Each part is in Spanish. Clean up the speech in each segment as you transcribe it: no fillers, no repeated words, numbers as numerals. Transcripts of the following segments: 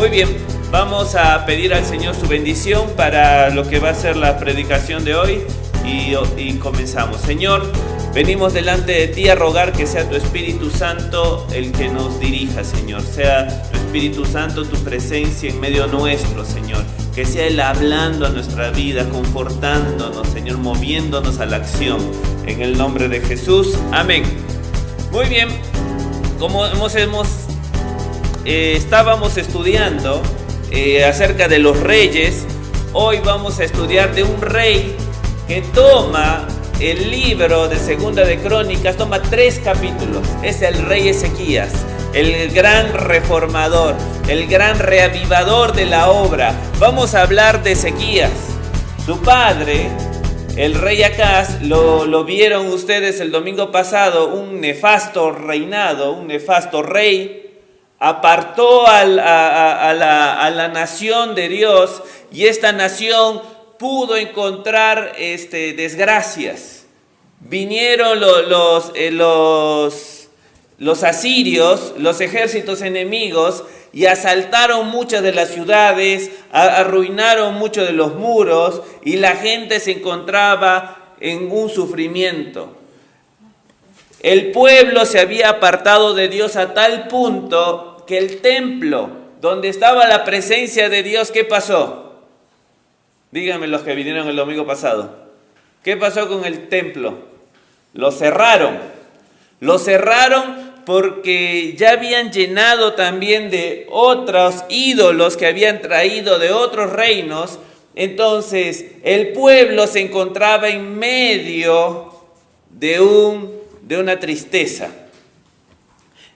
Muy bien, vamos a pedir al Señor su bendición para lo que va a ser la predicación de hoy y comenzamos. Señor, venimos delante de ti a rogar que sea tu Espíritu Santo el que nos dirija, Señor. Sea tu Espíritu Santo, tu presencia en medio nuestro, Señor. Que sea Él hablando a nuestra vida, confortándonos, Señor, moviéndonos a la acción. En el nombre de Jesús, amén. Muy bien, como estábamos estudiando acerca de los reyes, hoy vamos a estudiar de un rey que toma el libro de Segunda de Crónicas, toma 3 capítulos. Es el rey Ezequías, el gran reformador, el gran reavivador de la obra. Vamos a hablar de Ezequías. Su padre, el rey Acaz, lo vieron ustedes el domingo pasado, un nefasto reinado, un nefasto rey. Apartó a la nación de Dios, y esta nación pudo encontrar desgracias. Vinieron los asirios, los ejércitos enemigos, y asaltaron muchas de las ciudades, arruinaron muchos de los muros, y la gente se encontraba en un sufrimiento. El pueblo se había apartado de Dios a tal punto que el templo donde estaba la presencia de Dios, ¿qué pasó? Díganme los que vinieron el domingo pasado. ¿Qué pasó con el templo? Lo cerraron. Lo cerraron porque ya habían llenado también de otros ídolos que habían traído de otros reinos. Entonces el pueblo se encontraba en medio de una tristeza.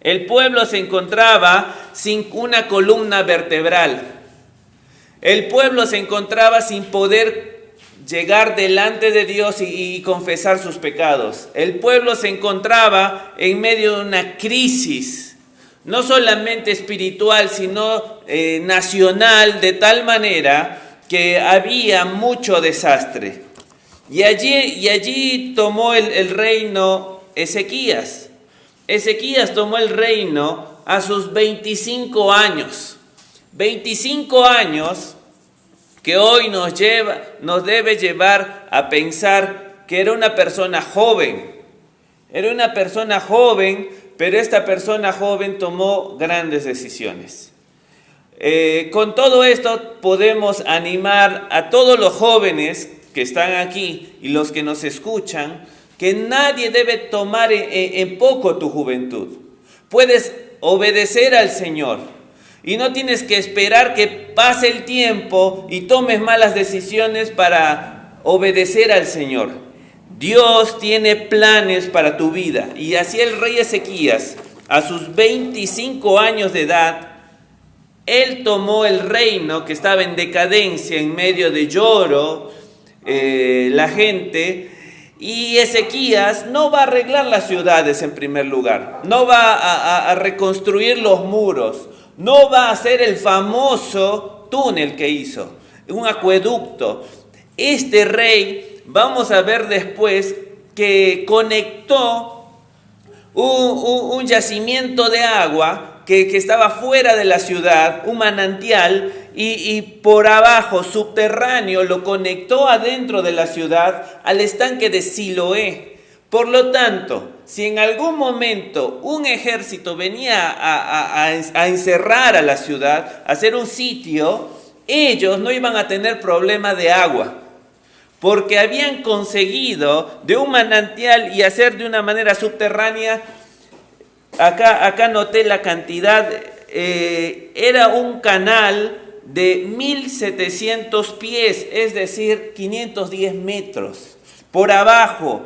El pueblo se encontraba sin una columna vertebral. El pueblo se encontraba sin poder llegar delante de Dios y confesar sus pecados. El pueblo se encontraba en medio de una crisis, no solamente espiritual, sino nacional, de tal manera que había mucho desastre. Y allí tomó el reino Ezequías. Ezequías tomó el reino a sus 25 años. 25 años que hoy nos debe llevar a pensar que era una persona joven. Era una persona joven, pero esta persona joven tomó grandes decisiones. Con todo esto podemos animar a todos los jóvenes que están aquí y los que nos escuchan, que nadie debe tomar en poco tu juventud. Puedes obedecer al Señor y no tienes que esperar que pase el tiempo y tomes malas decisiones para obedecer al Señor. Dios tiene planes para tu vida, y así el rey Ezequías, a sus 25 años de edad, él tomó el reino que estaba en decadencia, en medio de lloro, la gente. Y Ezequías no va a arreglar las ciudades en primer lugar, no va a reconstruir los muros, no va a hacer el famoso túnel que hizo, un acueducto. Este rey, vamos a ver después, que conectó un yacimiento de agua que estaba fuera de la ciudad, un manantial, y por abajo, subterráneo, lo conectó adentro de la ciudad al estanque de Siloé. Por lo tanto, si en algún momento un ejército venía a encerrar a la ciudad, a hacer un sitio, ellos no iban a tener problema de agua, porque habían conseguido de un manantial y hacer de una manera subterránea. Acá noté la cantidad, era un canal de 1700 pies, es decir, 510 metros. Por abajo,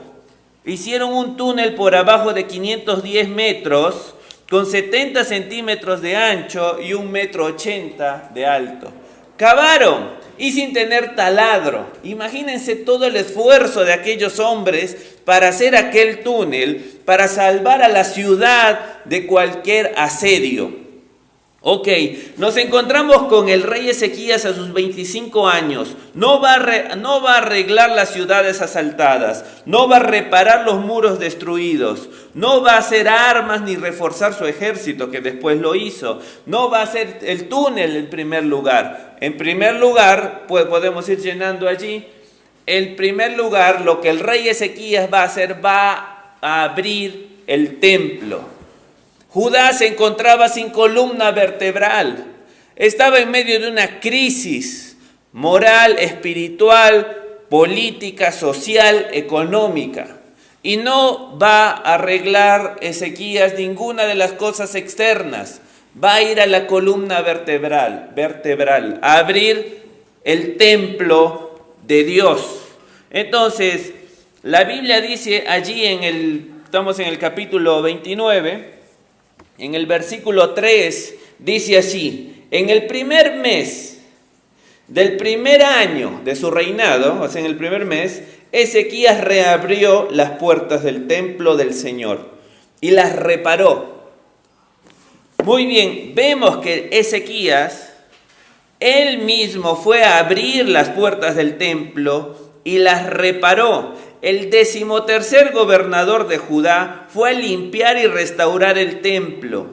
hicieron un túnel por abajo de 510 metros, con 70 centímetros de ancho y 1,80 m de alto. Cavaron, y sin tener taladro. Imagínense todo el esfuerzo de aquellos hombres para hacer aquel túnel, para salvar a la ciudad de cualquier asedio. Ok, nos encontramos con el rey Ezequías a sus 25 años. No va a arreglar las ciudades asaltadas, no va a reparar los muros destruidos, no va a hacer armas ni reforzar su ejército, que después lo hizo. No va a hacer el túnel en primer lugar. En primer lugar, pues podemos ir llenando allí. En primer lugar, lo que el rey Ezequías va a hacer, va a abrir el templo. Judá se encontraba sin columna vertebral, estaba en medio de una crisis moral, espiritual, política, social, económica. Y no va a arreglar Ezequías ninguna de las cosas externas, va a ir a la columna vertebral, a abrir el templo de Dios. Entonces, la Biblia dice allí estamos en el capítulo 29, en el versículo 3, dice así: en el primer mes del primer año de su reinado, o sea, en el primer mes, Ezequías reabrió las puertas del templo del Señor y las reparó. Muy bien, vemos que Ezequías, él mismo fue a abrir las puertas del templo y las reparó. El 13º gobernador de Judá fue a limpiar y restaurar el templo.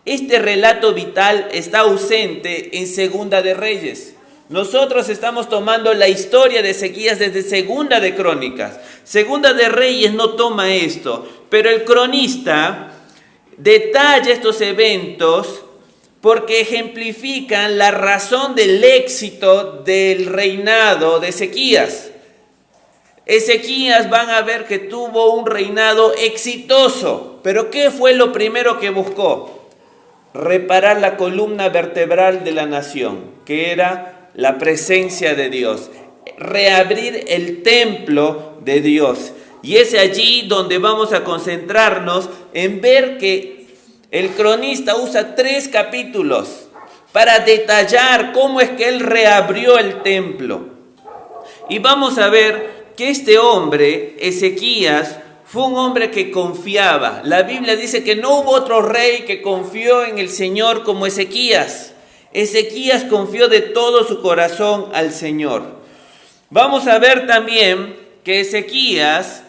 Este relato vital está ausente en Segunda de Reyes. Nosotros estamos tomando la historia de Ezequías desde Segunda de Crónicas. Segunda de Reyes no toma esto, pero el cronista detalla estos eventos porque ejemplifican la razón del éxito del reinado de Ezequías. Ezequías, van a ver que tuvo un reinado exitoso, pero ¿qué fue lo primero que buscó? Reparar la columna vertebral de la nación, que era la presencia de Dios, reabrir el templo de Dios. Y es allí donde vamos a concentrarnos en ver que el cronista usa 3 capítulos para detallar cómo es que él reabrió el templo. Y vamos a ver que este hombre, Ezequías, fue un hombre que confiaba. La Biblia dice que no hubo otro rey que confió en el Señor como Ezequías. Ezequías confió de todo su corazón al Señor. Vamos a ver también que Ezequías,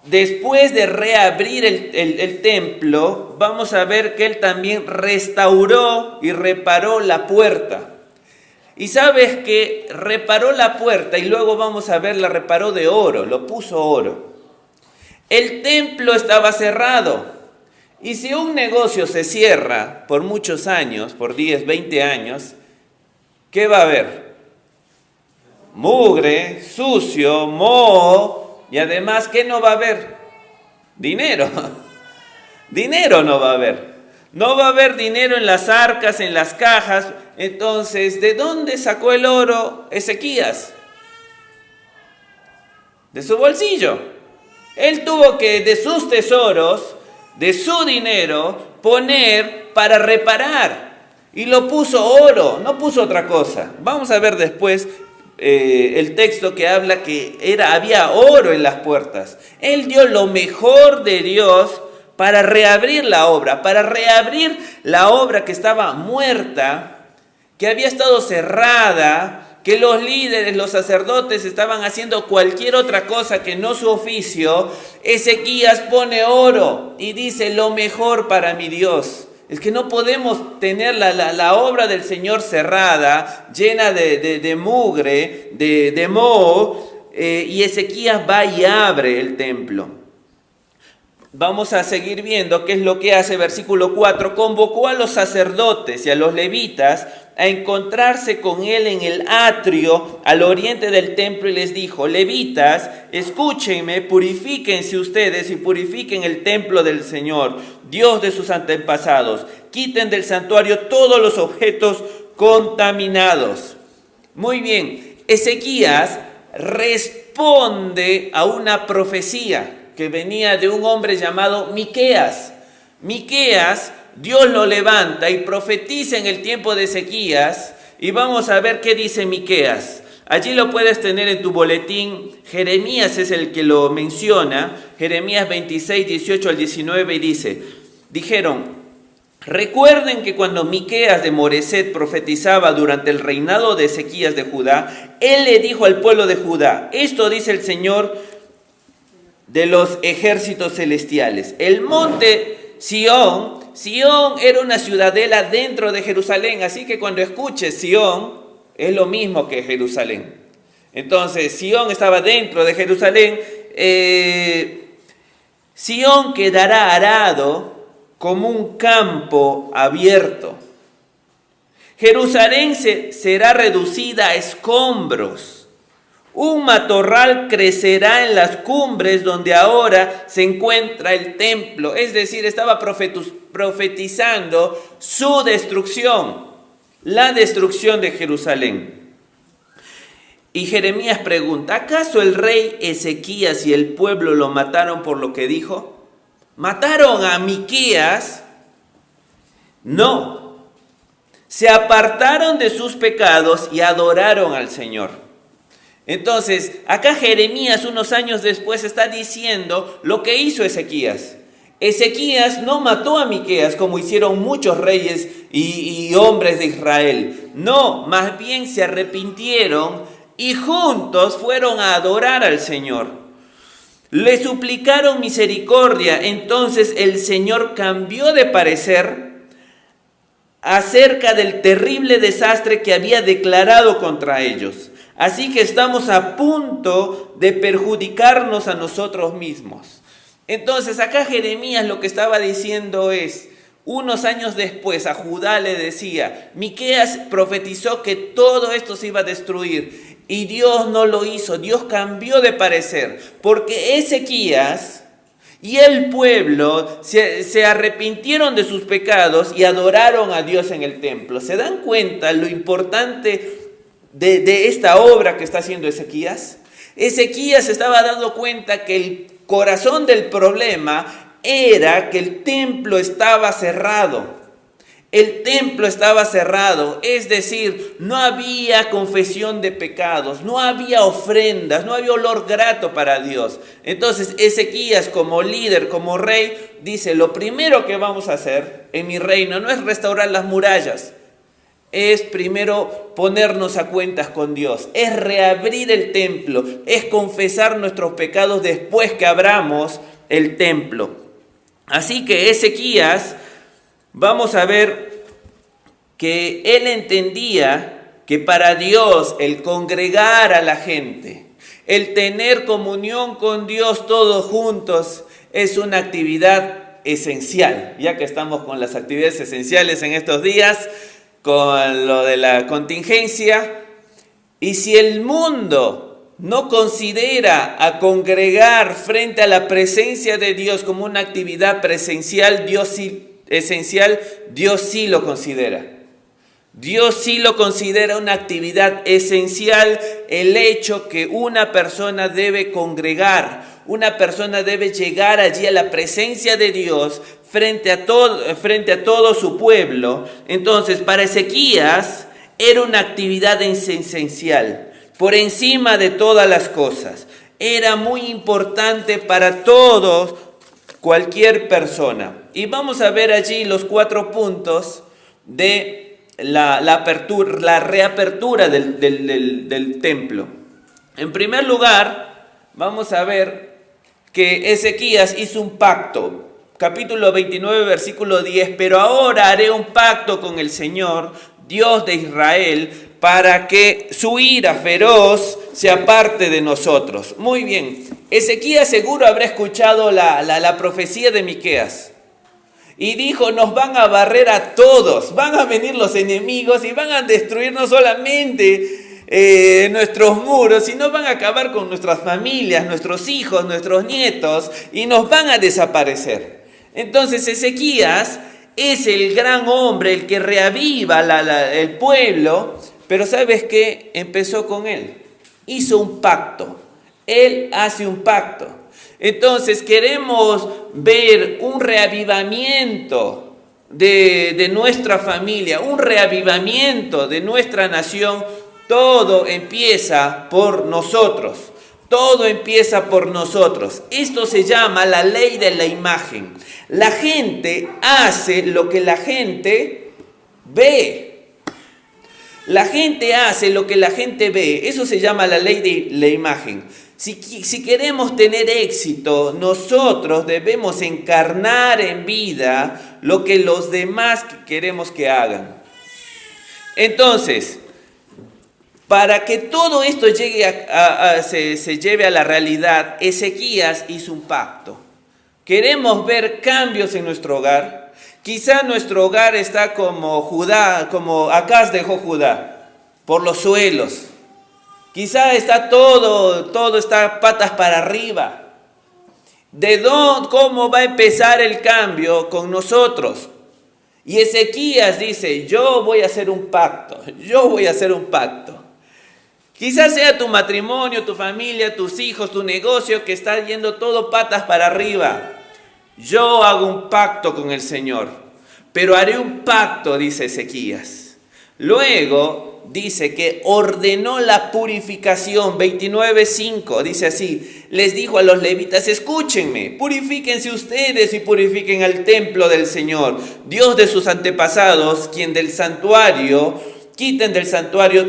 después de reabrir el templo, vamos a ver que él también restauró y reparó la puerta. Y sabes que reparó la puerta y luego vamos a ver, la reparó de oro, lo puso oro. El templo estaba cerrado. Y si un negocio se cierra por muchos años, por 10, 20 años, ¿qué va a haber? Mugre, sucio, moho, y además, ¿qué no va a haber? Dinero. Dinero no va a haber. No va a haber dinero en las arcas, en las cajas. Entonces, ¿de dónde sacó el oro Ezequías? De su bolsillo. Él tuvo que, de sus tesoros, de su dinero, poner para reparar. Y lo puso oro, no puso otra cosa. Vamos a ver después el texto que habla que había oro en las puertas. Él dio lo mejor de Dios para reabrir la obra que estaba muerta, que había estado cerrada, que los líderes, los sacerdotes estaban haciendo cualquier otra cosa que no su oficio. Ezequías pone oro y dice: lo mejor para mi Dios. Es que no podemos tener la obra del Señor cerrada, llena de mugre, de moho, y Ezequías va y abre el templo. Vamos a seguir viendo qué es lo que hace. Versículo 4, convocó a los sacerdotes y a los levitas a encontrarse con él en el atrio al oriente del templo y les dijo: levitas, escúchenme, purifíquense ustedes y purifiquen el templo del Señor, Dios de sus antepasados. Quiten del santuario todos los objetos contaminados. Muy bien, Ezequías responde a una profecía que venía de un hombre llamado Miqueas. Miqueas, Dios lo levanta y profetiza en el tiempo de Ezequías, y vamos a ver qué dice Miqueas. Allí lo puedes tener en tu boletín. Jeremías es el que lo menciona. Jeremías 26, 18 al 19, y dice: dijeron: Recuerden que cuando Miqueas de Moreset profetizaba durante el reinado de Ezequías de Judá, él le dijo al pueblo de Judá: esto dice el Señor de los ejércitos celestiales. El monte Sión era una ciudadela dentro de Jerusalén, así que cuando escuches Sión, es lo mismo que Jerusalén. Entonces, Sión estaba dentro de Jerusalén. Sión quedará arado como un campo abierto. Jerusalén será reducida a escombros. Un matorral crecerá en las cumbres donde ahora se encuentra el templo. Es decir, estaba profetizando su destrucción, la destrucción de Jerusalén. Y Jeremías pregunta: ¿acaso el rey Ezequías y el pueblo lo mataron por lo que dijo? ¿Mataron a Miqueas? No. Se apartaron de sus pecados y adoraron al Señor. Entonces, acá Jeremías unos años después está diciendo lo que hizo Ezequías. Ezequías no mató a Miqueas como hicieron muchos reyes y hombres de Israel. No, más bien se arrepintieron y juntos fueron a adorar al Señor. Le suplicaron misericordia. Entonces el Señor cambió de parecer acerca del terrible desastre que había declarado contra ellos. Así que estamos a punto de perjudicarnos a nosotros mismos. Entonces acá Jeremías lo que estaba diciendo es: unos años después a Judá le decía, Miqueas profetizó que todo esto se iba a destruir. Y Dios no lo hizo, Dios cambió de parecer, porque Ezequías y el pueblo se arrepintieron de sus pecados y adoraron a Dios en el templo. ¿Se dan cuenta lo importante de esta obra que está haciendo Ezequías? Ezequías estaba dando cuenta que el corazón del problema era que el templo estaba cerrado. El templo estaba cerrado, es decir, no había confesión de pecados, no había ofrendas, no había olor grato para Dios. Entonces Ezequías, como líder, como rey, dice: lo primero que vamos a hacer en mi reino no es restaurar las murallas, es primero ponernos a cuentas con Dios, es reabrir el templo, es confesar nuestros pecados después que abramos el templo. Así que Ezequías, vamos a ver que él entendía que para Dios el congregar a la gente, el tener comunión con Dios todos juntos, es una actividad esencial. Ya que estamos con las actividades esenciales en estos días, con lo de la contingencia, y si el mundo no considera a congregar frente a la presencia de Dios como una actividad presencial, esencial, Dios sí lo considera. Dios sí lo considera una actividad esencial, el hecho que una persona debe congregar, una persona debe llegar allí a la presencia de Dios frente a todo su pueblo. Entonces, para Ezequías era una actividad esencial, por encima de todas las cosas. Era muy importante para todos, cualquier persona. Y vamos a ver allí los 4 puntos de la reapertura del templo. En primer lugar, vamos a ver que Ezequías hizo un pacto. Capítulo 29, versículo 10. Pero ahora haré un pacto con el Señor, Dios de Israel, para que su ira feroz se aparte de nosotros. Muy bien. Ezequías seguro habrá escuchado la profecía de Miqueas. Y dijo: nos van a barrer a todos, van a venir los enemigos y van a destruir no solamente nuestros muros, sino van a acabar con nuestras familias, nuestros hijos, nuestros nietos, y nos van a desaparecer. Entonces Ezequías es el gran hombre, el que reaviva el pueblo, pero ¿sabes qué? Empezó con él, hizo un pacto, él hace un pacto. Entonces queremos ver un reavivamiento de nuestra familia, un reavivamiento de nuestra nación. Todo empieza por nosotros. Todo empieza por nosotros. Esto se llama la ley de la imagen. La gente hace lo que la gente ve. La gente hace lo que la gente ve. Eso se llama la ley de la imagen. Si queremos tener éxito, nosotros debemos encarnar en vida lo que los demás queremos que hagan. Entonces, para que todo esto se lleve a la realidad, Ezequías hizo un pacto. Queremos ver cambios en nuestro hogar. Quizá nuestro hogar está como Judá, como Acaz dejó Judá, por los suelos. Quizá está todo está patas para arriba. ¿Cómo va a empezar el cambio con nosotros? Y Ezequías dice, yo voy a hacer un pacto. Quizás sea tu matrimonio, tu familia, tus hijos, tu negocio que está yendo todo patas para arriba. Yo hago un pacto con el Señor, pero haré un pacto, dice Ezequías. Luego dice que ordenó la purificación, 29:5, dice así, les dijo a los levitas, escúchenme, purifíquense ustedes y purifiquen al templo del Señor, Dios de sus antepasados, quiten del santuario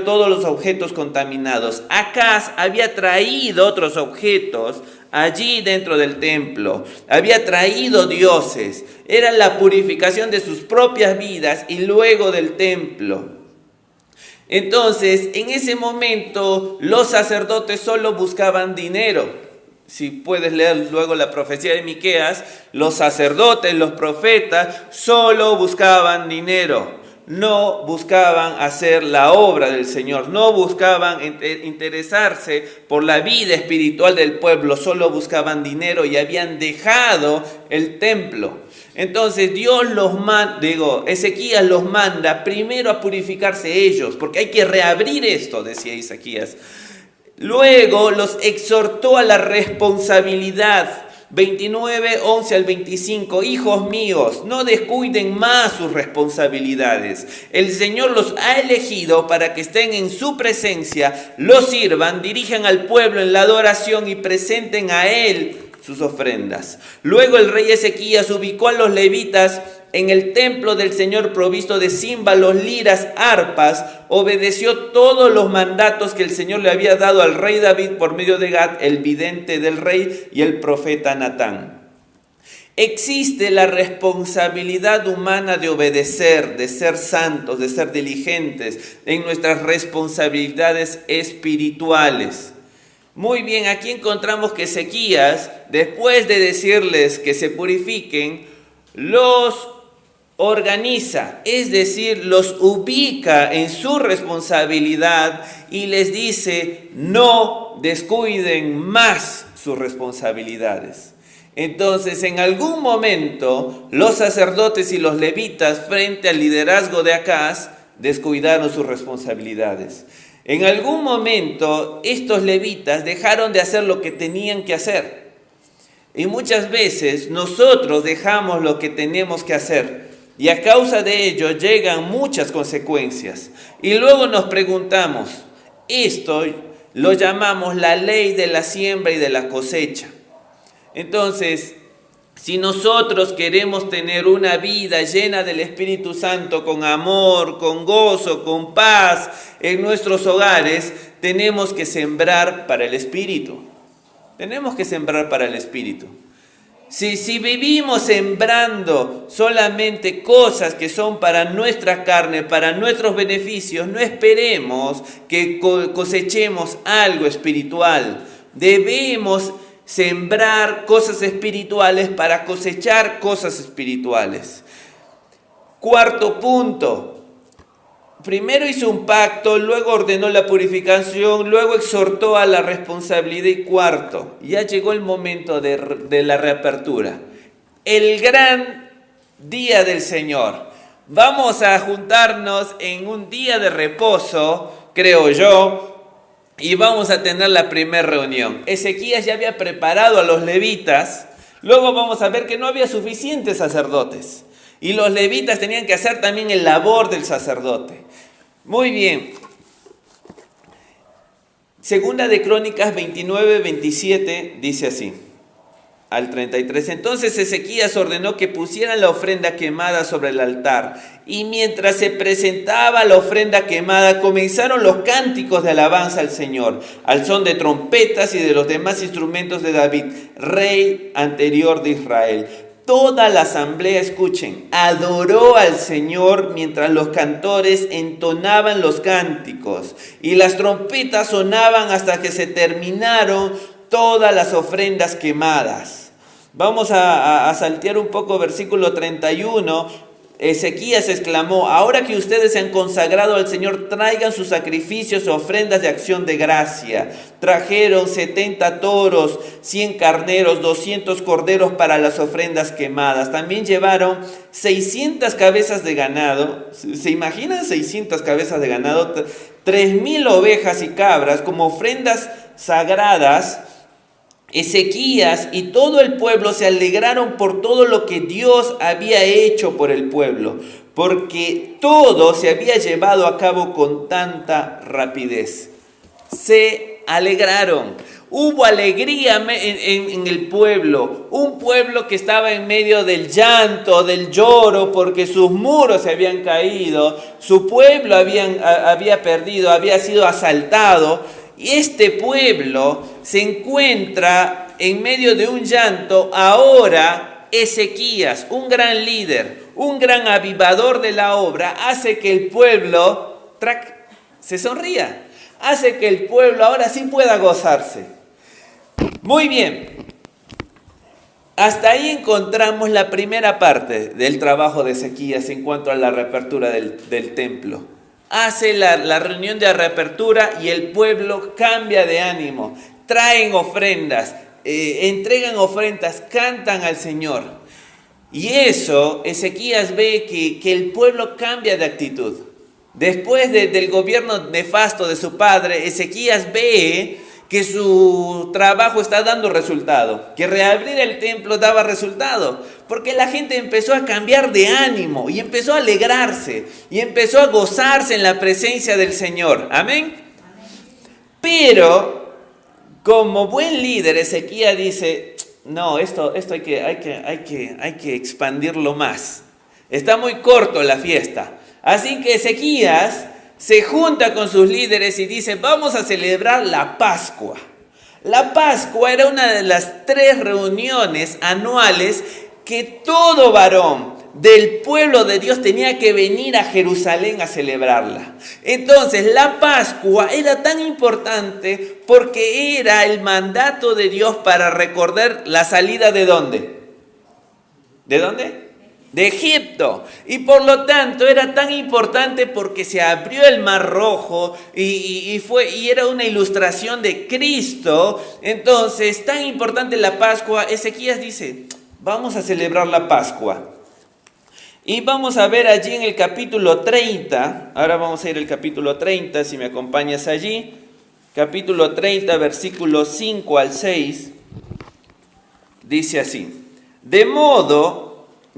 todos los objetos contaminados. Acaz había traído otros objetos allí dentro del templo, había traído dioses, era la purificación de sus propias vidas y luego del templo. Entonces, en ese momento, los sacerdotes solo buscaban dinero. Si puedes leer luego la profecía de Miqueas, los sacerdotes, los profetas, solo buscaban dinero. No buscaban hacer la obra del Señor, no buscaban interesarse por la vida espiritual del pueblo, solo buscaban dinero y habían dejado el templo. Entonces Ezequías los manda primero a purificarse ellos, porque hay que reabrir esto, decía Ezequías. Luego los exhortó a la responsabilidad. 29:11 al 25, hijos míos, no descuiden más sus responsabilidades. El Señor los ha elegido para que estén en su presencia, los sirvan, dirijan al pueblo en la adoración y presenten a Él sus ofrendas. Luego el rey Ezequías ubicó a los levitas en el templo del Señor provisto de címbalos, liras, arpas, obedeció todos los mandatos que el Señor le había dado al rey David por medio de Gad, el vidente del rey, y el profeta Natán. Existe la responsabilidad humana de obedecer, de ser santos, de ser diligentes en nuestras responsabilidades espirituales. Muy bien, aquí encontramos que Ezequías, después de decirles que se purifiquen, los organiza, es decir, los ubica en su responsabilidad y les dice, no descuiden más sus responsabilidades. Entonces, en algún momento, los sacerdotes y los levitas, frente al liderazgo de Acaz, descuidaron sus responsabilidades. En algún momento, estos levitas dejaron de hacer lo que tenían que hacer. Y muchas veces nosotros dejamos lo que tenemos que hacer. Y a causa de ello llegan muchas consecuencias. Y luego nos preguntamos, esto lo llamamos la ley de la siembra y de la cosecha. Entonces, si nosotros queremos tener una vida llena del Espíritu Santo, con amor, con gozo, con paz en nuestros hogares, tenemos que sembrar para el Espíritu. Tenemos que sembrar para el Espíritu. Si vivimos sembrando solamente cosas que son para nuestra carne, para nuestros beneficios, no esperemos que cosechemos algo espiritual. Debemos sembrar cosas espirituales para cosechar cosas espirituales. Cuarto punto. Primero hizo un pacto, luego ordenó la purificación, luego exhortó a la responsabilidad y cuarto, ya llegó el momento de la reapertura. El gran día del Señor. Vamos a juntarnos en un día de reposo, creo yo, y vamos a tener la primera reunión. Ezequías ya había preparado a los levitas, luego vamos a ver que no había suficientes sacerdotes. Y los levitas tenían que hacer también el labor del sacerdote. Muy bien. Segunda de Crónicas 29, 27 dice así, al 33. Entonces Ezequías ordenó que pusieran la ofrenda quemada sobre el altar. Y mientras se presentaba la ofrenda quemada, comenzaron los cánticos de alabanza al Señor, al son de trompetas y de los demás instrumentos de David, rey anterior de Israel. Toda la asamblea, escuchen, adoró al Señor mientras los cantores entonaban los cánticos y las trompetas sonaban hasta que se terminaron todas las ofrendas quemadas. Vamos a saltear un poco versículo 31. Ezequías exclamó: ahora que ustedes se han consagrado al Señor, traigan sus sacrificios o ofrendas de acción de gracia. Trajeron 70 toros, 100 carneros, 200 corderos para las ofrendas quemadas. También llevaron 600 cabezas de ganado. ¿Se imaginan 600 cabezas de ganado? 3,000 ovejas y cabras como ofrendas sagradas. Ezequías y todo el pueblo se alegraron por todo lo que Dios había hecho por el pueblo, porque todo se había llevado a cabo con tanta rapidez. Se alegraron. Hubo alegría en el pueblo, un pueblo que estaba en medio del llanto, del lloro, porque sus muros se habían caído, su pueblo había perdido, había sido asaltado. Y este pueblo se encuentra en medio de un llanto. Ahora Ezequías, un gran líder, un gran avivador de la obra, hace que el pueblo se sonría. Hace que el pueblo ahora sí pueda gozarse. Muy bien. Hasta ahí encontramos la primera parte del trabajo de Ezequías en cuanto a la reapertura del templo. Hace la reunión de reapertura y el pueblo cambia de ánimo. Traen ofrendas, entregan ofrendas, cantan al Señor. Y eso, Ezequías ve que el pueblo cambia de actitud. Después del gobierno nefasto de su padre, Ezequías ve que su trabajo está dando resultado, que reabrir el templo daba resultado, porque la gente empezó a cambiar de ánimo y empezó a alegrarse y empezó a gozarse en la presencia del Señor. Amén. Pero como buen líder, Ezequías dice: no, esto hay que expandirlo más. Está muy corto la fiesta. Así que Ezequías se junta con sus líderes y dice: vamos a celebrar la Pascua. La Pascua era una de las 3 reuniones anuales que todo varón del pueblo de Dios tenía que venir a Jerusalén a celebrarla. Entonces la Pascua era tan importante porque era el mandato de Dios para recordar la salida ¿de dónde? ¿De dónde? De Egipto. Y por lo tanto era tan importante porque se abrió el Mar Rojo y era una ilustración de Cristo. Entonces, tan importante la Pascua. Ezequías dice: vamos a celebrar la Pascua. Y vamos a ver allí en el capítulo 30. Ahora vamos a ir al capítulo 30, si me acompañas allí. Capítulo 30, versículos 5 al 6. Dice así: de modo...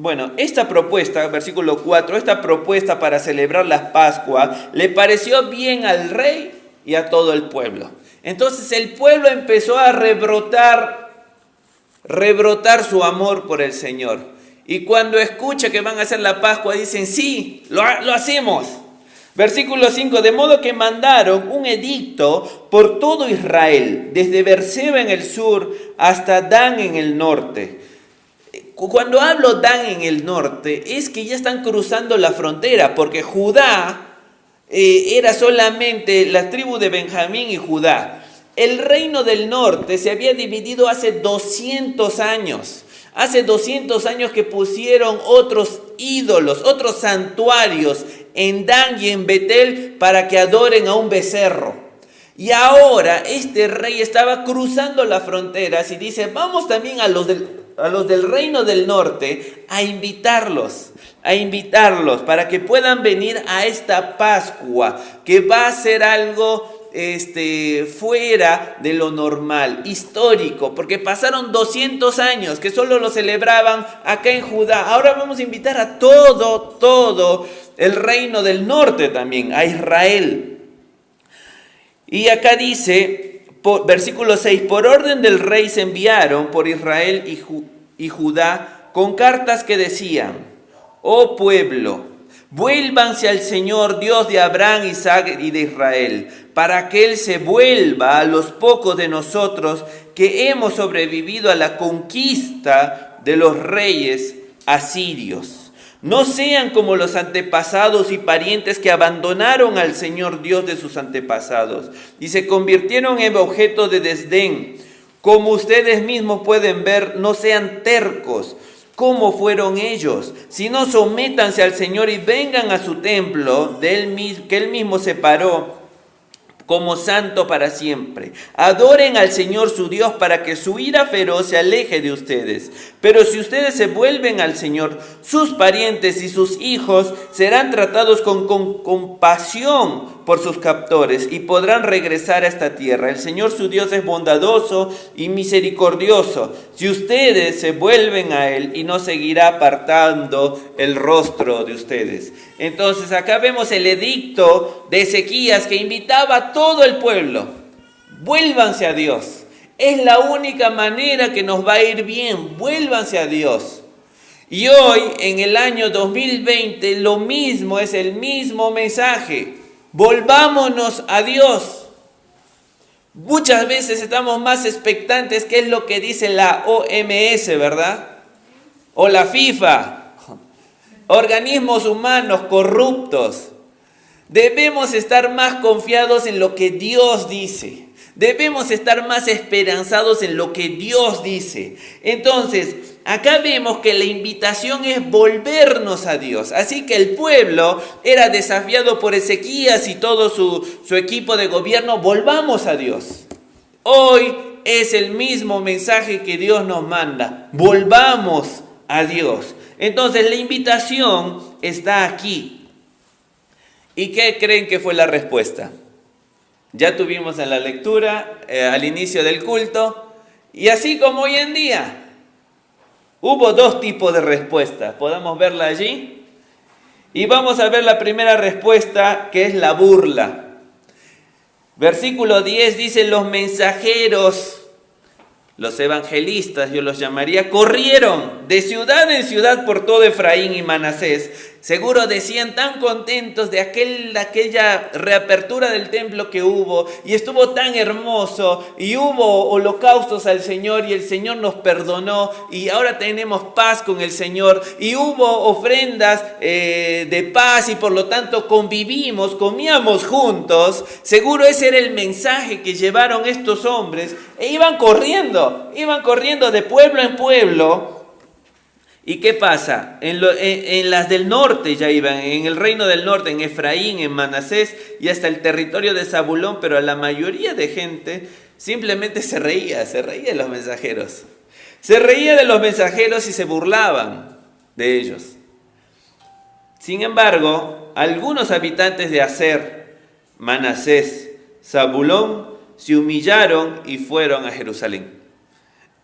Bueno, esta propuesta, versículo 4, esta propuesta para celebrar la Pascua le pareció bien al rey y a todo el pueblo. Entonces el pueblo empezó a rebrotar su amor por el Señor. Y cuando escucha que van a hacer la Pascua, dicen: sí, lo hacemos. Versículo 5, de modo que mandaron un edicto por todo Israel, desde Beerseba en el sur hasta Dan en el norte. Cuando hablo Dan en el norte, es que ya están cruzando la frontera, porque Judá era solamente la tribu de Benjamín y Judá. El reino del norte se había dividido hace 200 años. Hace 200 años que pusieron otros ídolos, otros santuarios en Dan y en Betel para que adoren a un becerro. Y ahora este rey estaba cruzando las fronteras y dice: vamos también a los del reino del norte a invitarlos para que puedan venir a esta Pascua, que va a ser algo fuera de lo normal, histórico, porque pasaron 200 años que solo lo celebraban acá en Judá. Ahora vamos a invitar a todo el reino del norte también, a Israel. Y acá dice, versículo 6, por orden del rey se enviaron por Israel y Judá con cartas que decían, oh pueblo, vuélvanse al Señor Dios de Abraham, Isaac y de Israel, para que Él se vuelva a los pocos de nosotros que hemos sobrevivido a la conquista de los reyes asirios. No sean como los antepasados y parientes que abandonaron al Señor Dios de sus antepasados y se convirtieron en objeto de desdén. Como ustedes mismos pueden ver, no sean tercos como fueron ellos, sino sométanse al Señor y vengan a su templo que Él mismo separó como santo para siempre. Adoren al Señor su Dios para que su ira feroz se aleje de ustedes. Pero si ustedes se vuelven al Señor, sus parientes y sus hijos serán tratados con compasión por sus captores y podrán regresar a esta tierra. El Señor su Dios es bondadoso y misericordioso. Si ustedes se vuelven a Él y no seguirá apartando el rostro de ustedes. Entonces acá vemos el edicto de Ezequías que invitaba a todo el pueblo. Vuélvanse a Dios. Es la única manera que nos va a ir bien. Vuélvanse a Dios. Y hoy, en el año 2020, lo mismo, es el mismo mensaje. Volvámonos a Dios. Muchas veces estamos más expectantes qué es lo que dice la OMS, ¿verdad? O la FIFA. Organismos humanos corruptos. Debemos estar más confiados en lo que Dios dice. Debemos estar más esperanzados en lo que Dios dice. Entonces, acá vemos que la invitación es volvernos a Dios. Así que el pueblo era desafiado por Ezequías y todo su equipo de gobierno. Volvamos a Dios. Hoy es el mismo mensaje que Dios nos manda. Volvamos a Dios. Entonces, la invitación está aquí. ¿Y qué creen que fue la respuesta? Ya tuvimos en la lectura, al inicio del culto, y así como hoy en día, hubo dos tipos de respuestas. Podemos verla allí. Y vamos a ver la primera respuesta, que es la burla. Versículo 10 dice, los mensajeros, los evangelistas, yo los llamaría, corrieron de ciudad en ciudad por todo Efraín y Manasés. Seguro decían tan contentos de aquella reapertura del templo que hubo y estuvo tan hermoso y hubo holocaustos al Señor y el Señor nos perdonó y ahora tenemos paz con el Señor y hubo ofrendas de paz y por lo tanto convivimos, comíamos juntos. Seguro ese era el mensaje que llevaron estos hombres e iban corriendo de pueblo en pueblo. ¿Y qué pasa? En las del norte ya iban, en el reino del norte, en Efraín, en Manasés y hasta el territorio de Zabulón, pero la mayoría de gente simplemente se reía de los mensajeros. Se reía de los mensajeros y se burlaban de ellos. Sin embargo, algunos habitantes de Aser, Manasés, Zabulón, se humillaron y fueron a Jerusalén.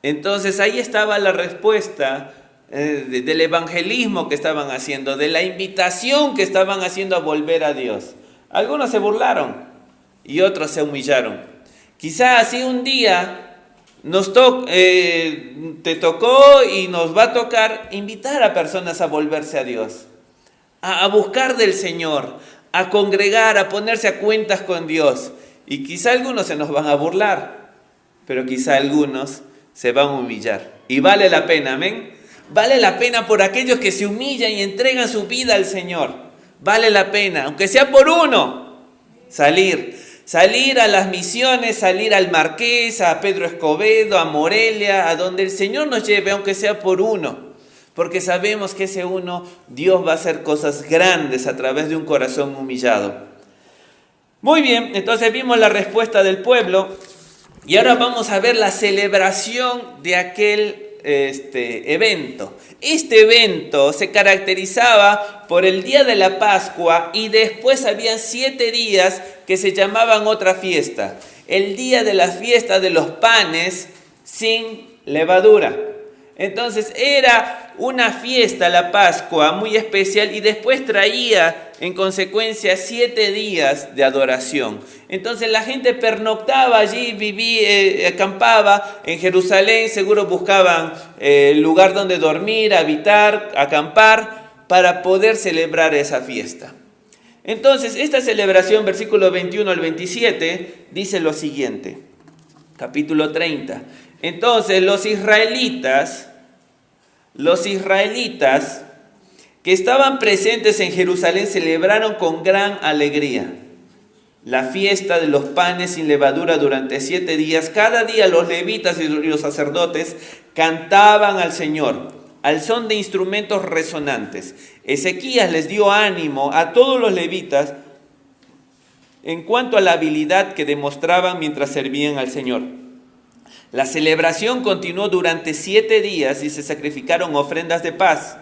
Entonces ahí estaba la respuesta del evangelismo que estaban haciendo, de la invitación que estaban haciendo a volver a Dios. Algunos se burlaron y otros se humillaron. Quizá así un día te tocó y nos va a tocar invitar a personas a volverse a Dios, a buscar del Señor, a congregar, a ponerse a cuentas con Dios. Y quizá algunos se nos van a burlar, pero quizá algunos se van a humillar. Y vale la pena, amén. Vale la pena por aquellos que se humillan y entregan su vida al Señor. Vale la pena, aunque sea por uno, salir a las misiones, salir al Marqués, a Pedro Escobedo, a Morelia, a donde el Señor nos lleve, aunque sea por uno. Porque sabemos que ese uno, Dios va a hacer cosas grandes a través de un corazón humillado. Muy bien, entonces vimos la respuesta del pueblo y ahora vamos a ver la celebración de aquel evento. Este evento se caracterizaba por el día de la Pascua y después habían 7 días que se llamaban otra fiesta. El día de la fiesta de los panes sin levadura. Entonces era una fiesta, la Pascua, muy especial, y después traía en consecuencia 7 días de adoración. Entonces la gente pernoctaba allí, acampaba en Jerusalén, seguro buscaban lugar donde dormir, habitar, acampar, para poder celebrar esa fiesta. Entonces esta celebración, versículo 21 al 27, dice lo siguiente, capítulo 30. Entonces los israelitas que estaban presentes en Jerusalén celebraron con gran alegría la fiesta de los panes sin levadura durante 7 días. Cada día los levitas y los sacerdotes cantaban al Señor al son de instrumentos resonantes. Ezequías les dio ánimo a todos los levitas en cuanto a la habilidad que demostraban mientras servían al Señor. La celebración continuó durante 7 días y se sacrificaron ofrendas de paz.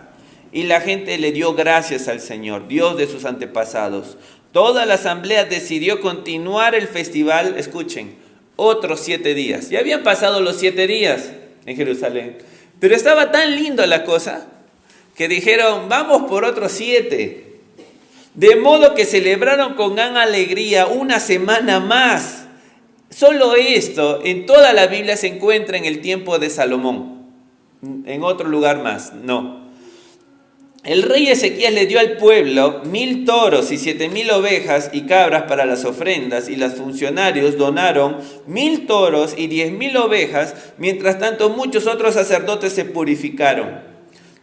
Y la gente le dio gracias al Señor, Dios de sus antepasados. Toda la asamblea decidió continuar el festival, escuchen, otros 7 días. Ya habían pasado los 7 días en Jerusalén, pero estaba tan linda la cosa que dijeron, vamos por otros 7. De modo que celebraron con gran alegría una semana más. Solo esto en toda la Biblia se encuentra en el tiempo de Salomón. En otro lugar más, no. El rey Ezequías le dio al pueblo 1,000 toros y 7,000 ovejas y cabras para las ofrendas, y los funcionarios donaron 1,000 toros y 10,000 ovejas. Mientras tanto, muchos otros sacerdotes se purificaron.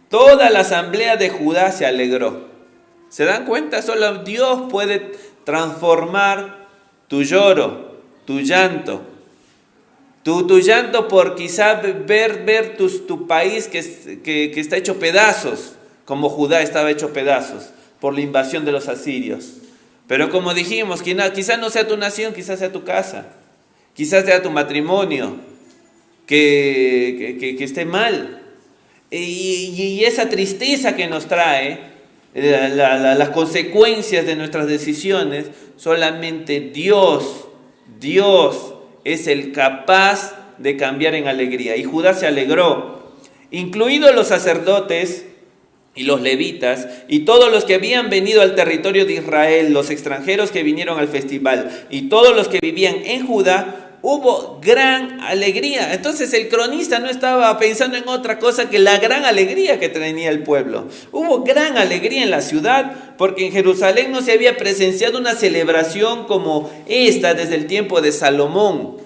Toda la asamblea de Judá se alegró. ¿Se dan cuenta? Solo Dios puede transformar tu lloro, tu llanto. Tu llanto por quizá ver tu país que está hecho pedazos, como Judá estaba hecho pedazos por la invasión de los asirios. Pero como dijimos, quizás no sea tu nación, quizás sea tu casa, quizás sea tu matrimonio que esté mal. Y esa tristeza que nos trae, las consecuencias de nuestras decisiones, solamente Dios es el capaz de cambiar en alegría. Y Judá se alegró, incluidos los sacerdotes y los levitas, y todos los que habían venido al territorio de Israel, los extranjeros que vinieron al festival, y todos los que vivían en Judá, hubo gran alegría. Entonces el cronista no estaba pensando en otra cosa que la gran alegría que tenía el pueblo. Hubo gran alegría en la ciudad, porque en Jerusalén no se había presenciado una celebración como esta desde el tiempo de Salomón.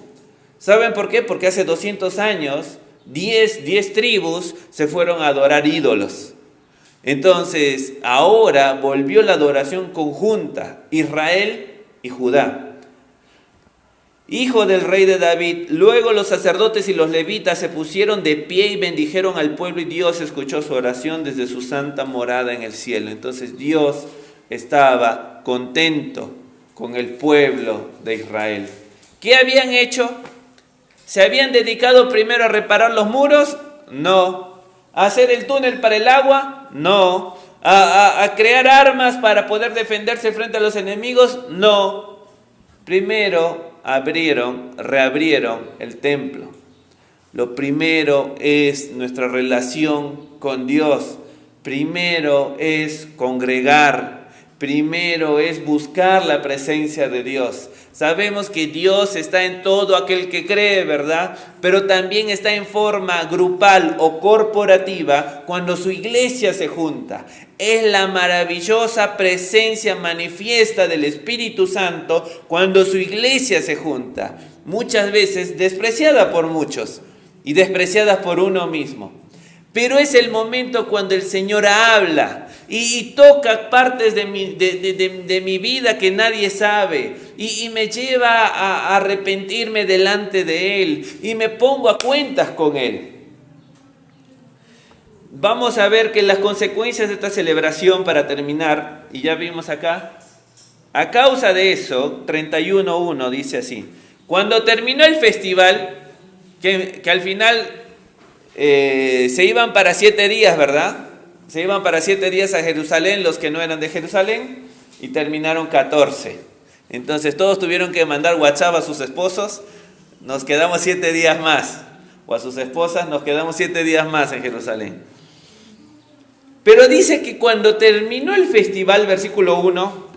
¿Saben por qué? Porque hace 200 años, 10 tribus se fueron a adorar ídolos. Entonces, ahora volvió la adoración conjunta, Israel y Judá. Hijo del rey de David, luego los sacerdotes y los levitas se pusieron de pie y bendijeron al pueblo, y Dios escuchó su oración desde su santa morada en el cielo. Entonces Dios estaba contento con el pueblo de Israel. ¿Qué habían hecho? ¿Se habían dedicado primero a reparar los muros? No. ¿A hacer el túnel para el agua? No. ¿A crear armas para poder defenderse frente a los enemigos? No. Primero reabrieron el templo. Lo primero es nuestra relación con Dios. Primero es congregar. Primero es buscar la presencia de Dios. Sabemos que Dios está en todo aquel que cree, ¿verdad? Pero también está en forma grupal o corporativa cuando su iglesia se junta. Es la maravillosa presencia manifiesta del Espíritu Santo cuando su iglesia se junta. Muchas veces despreciada por muchos y despreciada por uno mismo. Pero es el momento cuando el Señor habla y toca partes de mi vida que nadie sabe, y me lleva a arrepentirme delante de Él, y me pongo a cuentas con Él. Vamos a ver que las consecuencias de esta celebración, para terminar, y ya vimos acá, a causa de eso, 31:1 dice así: cuando terminó el festival, que al final se iban para 7 días, ¿verdad? Se iban para 7 días a Jerusalén los que no eran de Jerusalén, y terminaron 14. Entonces todos tuvieron que mandar WhatsApp a sus esposos: nos quedamos 7 días más, o a sus esposas, nos quedamos 7 días más en Jerusalén. Pero dice que cuando terminó el festival, versículo 1,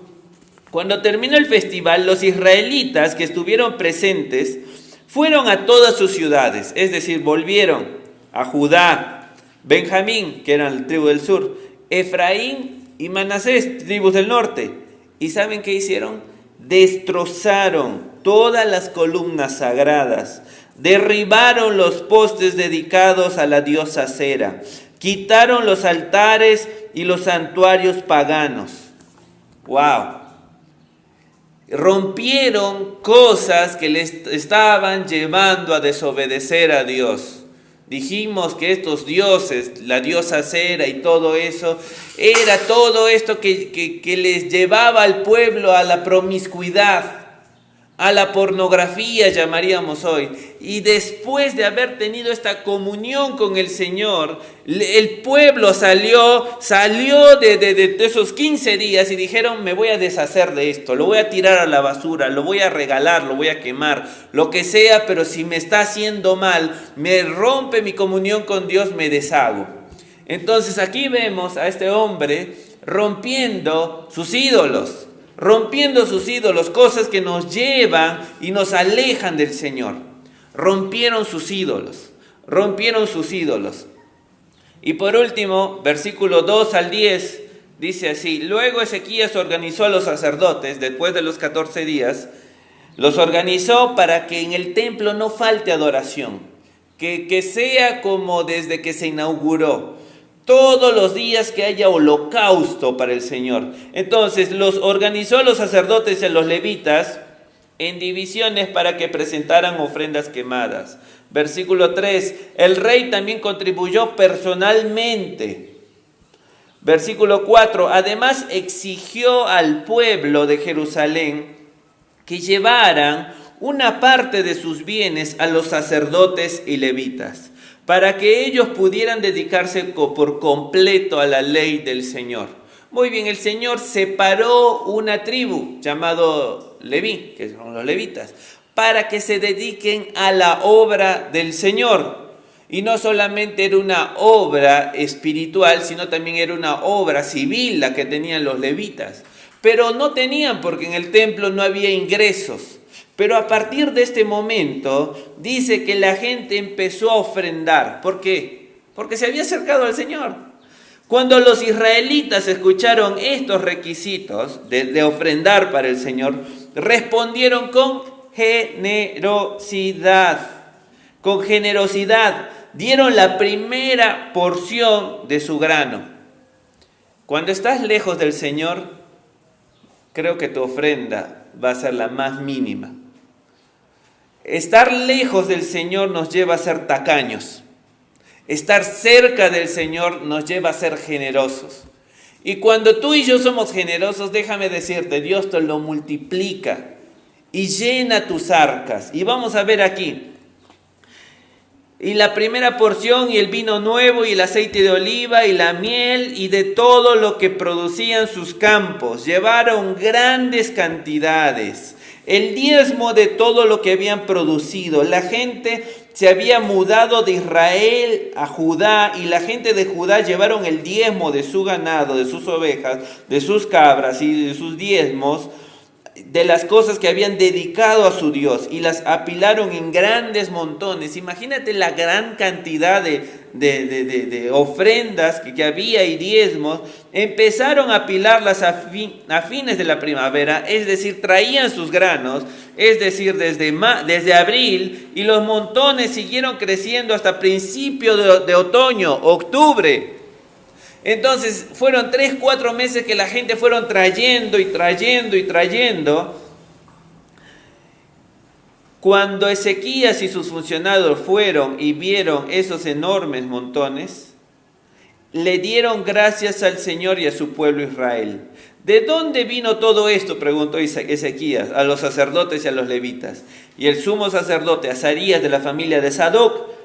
cuando terminó el festival, los israelitas que estuvieron presentes fueron a todas sus ciudades, es decir, volvieron a Judá, Benjamín, que eran la tribu del sur, Efraín y Manasés, tribus del norte. ¿Y saben qué hicieron? Destrozaron todas las columnas sagradas, derribaron los postes dedicados a la diosa Acera, quitaron los altares y los santuarios paganos. ¡Wow! Rompieron cosas que les estaban llevando a desobedecer a Dios. Dijimos que estos dioses, la diosa Acera y todo eso, era todo esto que les llevaba al pueblo a la promiscuidad, a la pornografía, llamaríamos hoy. Y después de haber tenido esta comunión con el Señor, el pueblo salió de esos 15 días y dijeron: me voy a deshacer de esto, lo voy a tirar a la basura, lo voy a regalar, lo voy a quemar, lo que sea, pero si me está haciendo mal, me rompe mi comunión con Dios, me deshago. Entonces aquí vemos a este hombre rompiendo sus ídolos, cosas que nos llevan y nos alejan del Señor. Rompieron sus ídolos. Y por último, versículo 2 al 10, dice así: luego Ezequías organizó a los sacerdotes, después de los 14 días, los organizó para que en el templo no falte adoración, que sea como desde que se inauguró. Todos los días que haya holocausto para el Señor. Entonces los organizó a los sacerdotes y a los levitas en divisiones para que presentaran ofrendas quemadas. Versículo 3. El rey también contribuyó personalmente. Versículo 4. Además exigió al pueblo de Jerusalén que llevaran una parte de sus bienes a los sacerdotes y levitas, para que ellos pudieran dedicarse por completo a la ley del Señor. Muy bien, el Señor separó una tribu llamado Leví, que son los levitas, para que se dediquen a la obra del Señor. Y no solamente era una obra espiritual, sino también era una obra civil la que tenían los levitas. Pero no tenían, porque en el templo no había ingresos. Pero a partir de este momento dice que la gente empezó a ofrendar. ¿Por qué? Porque se había acercado al Señor. Cuando los israelitas escucharon estos requisitos de ofrendar para el Señor, respondieron con generosidad. Dieron la primera porción de su grano. Cuando estás lejos del Señor, creo que tu ofrenda va a ser la más mínima. Estar lejos del Señor nos lleva a ser tacaños. Estar cerca del Señor nos lleva a ser generosos. Y cuando tú y yo somos generosos, déjame decirte, Dios te lo multiplica y llena tus arcas. Y vamos a ver aquí. Y la primera porción, y el vino nuevo, y el aceite de oliva, y la miel, y de todo lo que producían sus campos. Llevaron grandes cantidades. El diezmo de todo lo que habían producido. La gente se había mudado de Israel a Judá, y la gente de Judá llevaron el diezmo de su ganado, de sus ovejas, de sus cabras y de sus diezmos, de las cosas que habían dedicado a su Dios, y las apilaron en grandes montones. Imagínate la gran cantidad de ofrendas que había y diezmos. Empezaron a apilarlas a fines de la primavera, es decir, traían sus granos, es decir, desde abril, y los montones siguieron creciendo hasta principio de otoño, octubre. Entonces fueron 3-4 meses que la gente fueron trayendo. Cuando Ezequías y sus funcionarios fueron y vieron esos enormes montones, le dieron gracias al Señor y a su pueblo Israel. ¿De dónde vino todo esto?, preguntó Ezequías a los sacerdotes y a los levitas. Y el sumo sacerdote Azarías, de la familia de Sadoc,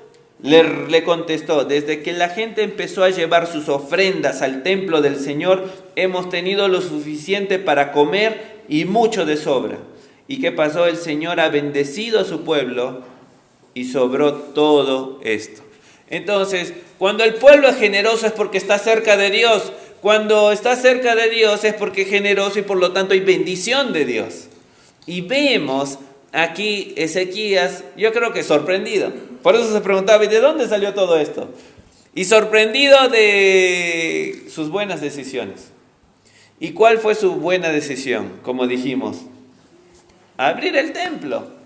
le contestó: desde que la gente empezó a llevar sus ofrendas al templo del Señor, hemos tenido lo suficiente para comer y mucho de sobra. ¿Y qué pasó? El Señor ha bendecido a su pueblo y sobró todo esto. Entonces, cuando el pueblo es generoso es porque está cerca de Dios. Cuando está cerca de Dios es porque es generoso y por lo tanto hay bendición de Dios. Y vemos aquí Ezequías, yo creo que sorprendido. Por eso se preguntaba, ¿y de dónde salió todo esto? Y sorprendido de sus buenas decisiones. ¿Y cuál fue su buena decisión? Como dijimos, abrir el templo.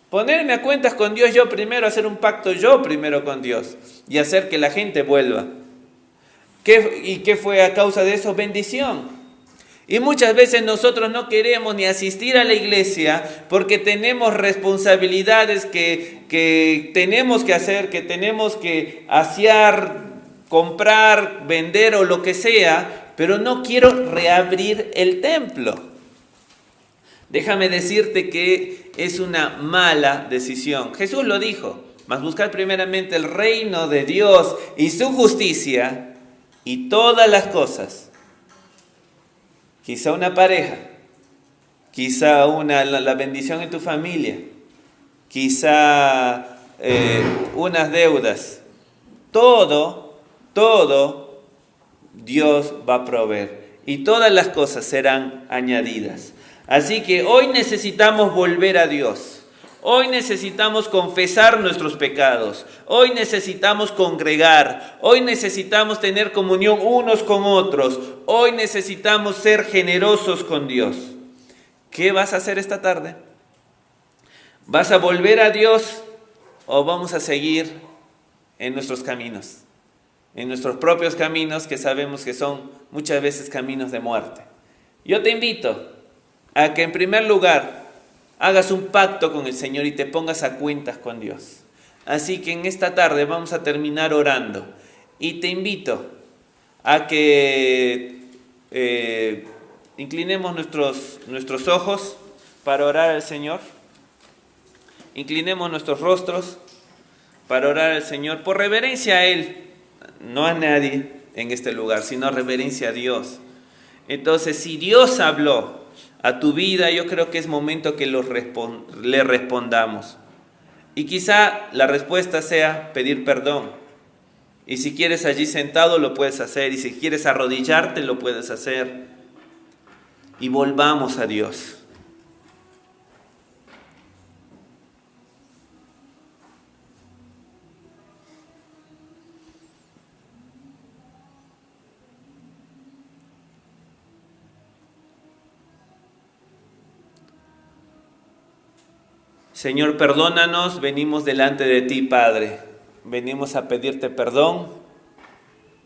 Ponerme a cuentas con Dios yo primero, hacer un pacto yo primero con Dios y hacer que la gente vuelva. ¿Y qué fue a causa de eso? Bendición. Y muchas veces nosotros no queremos ni asistir a la iglesia porque tenemos responsabilidades que tenemos que hacer, que tenemos que asear, comprar, vender o lo que sea, pero no quiero reabrir el templo. Déjame decirte que es una mala decisión. Jesús lo dijo, mas buscar primeramente el reino de Dios y su justicia y todas las cosas. Quizá una pareja, quizá la bendición en tu familia, quizá unas deudas. Todo Dios va a proveer y todas las cosas serán añadidas. Así que hoy necesitamos volver a Dios. Hoy necesitamos confesar nuestros pecados. Hoy necesitamos congregar. Hoy necesitamos tener comunión unos con otros. Hoy necesitamos ser generosos con Dios. ¿Qué vas a hacer esta tarde? ¿Vas a volver a Dios o vamos a seguir en nuestros caminos? En nuestros propios caminos que sabemos que son muchas veces caminos de muerte. Yo te invito a que en primer lugar hagas un pacto con el Señor y te pongas a cuentas con Dios. Así que en esta tarde vamos a terminar orando y te invito a que inclinemos nuestros ojos para orar al Señor. Inclinemos nuestros rostros para orar al Señor por reverencia a Él, no a nadie en este lugar, sino reverencia a Dios. Entonces, si Dios habló a tu vida, yo creo que es momento que le respondamos. Y quizá la respuesta sea pedir perdón. Y si quieres allí sentado lo puedes hacer. Y si quieres arrodillarte lo puedes hacer. Y volvamos a Dios. Señor, perdónanos, venimos delante de ti, Padre. Venimos a pedirte perdón,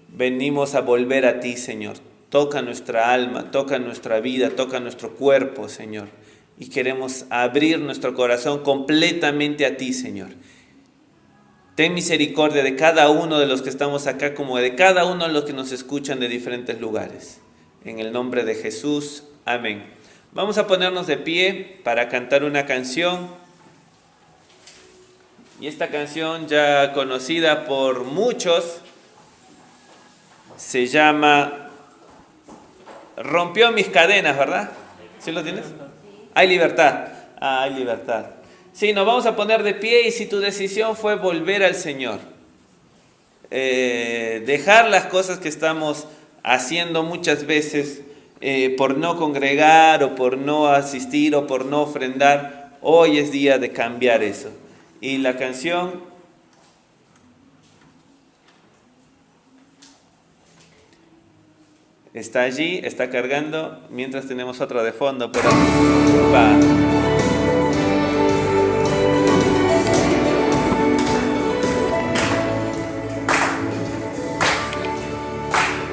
venimos a volver a ti, Señor. Toca nuestra alma, toca nuestra vida, toca nuestro cuerpo, Señor. Y queremos abrir nuestro corazón completamente a ti, Señor. Ten misericordia de cada uno de los que estamos acá, como de cada uno de los que nos escuchan de diferentes lugares. En el nombre de Jesús, amén. Vamos a ponernos de pie para cantar una canción. Y esta canción, ya conocida por muchos, se llama Rompió mis cadenas, ¿verdad? ¿Sí lo tienes? Hay libertad. Hay libertad. Sí, nos vamos a poner de pie y si tu decisión fue volver al Señor, dejar las cosas que estamos haciendo muchas veces por no congregar o por no asistir o por no ofrendar, hoy es día de cambiar eso. Y la canción está allí, está cargando, mientras tenemos otra de fondo, pero va.